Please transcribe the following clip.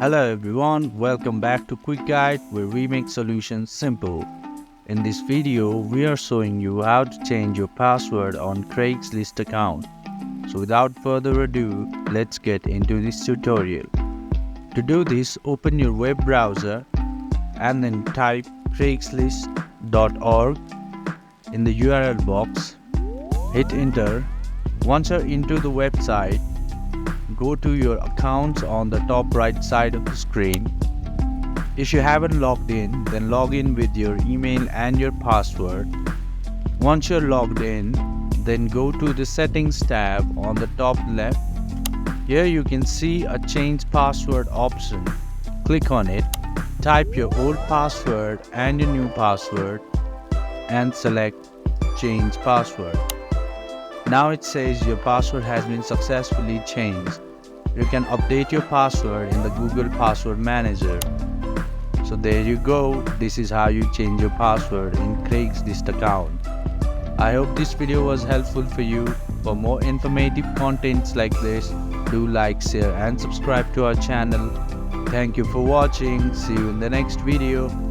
Hello everyone, welcome back to Quick Guide where we make solutions simple. In this video, we are showing you how to change your password on Craigslist account. So without further ado, let's get into this tutorial. To do this, open your web browser and then type craigslist.org in the URL box. Hit enter. Once you're into the website, go to your accounts on the top right side of the screen. If you haven't logged in, then log in with your email and your password. Once you're logged in, then go to the settings tab on the top left. Here you can see a change password option. Click on it, type your old password and your new password and select change password. Now it says your password has been successfully changed. You can update your password in the Google Password Manager. So there you go, this is how you change your password in Craigslist account. I hope this video was helpful for you. For more informative contents like this, do like, share and subscribe to our channel. Thank you for watching. See you in the next video.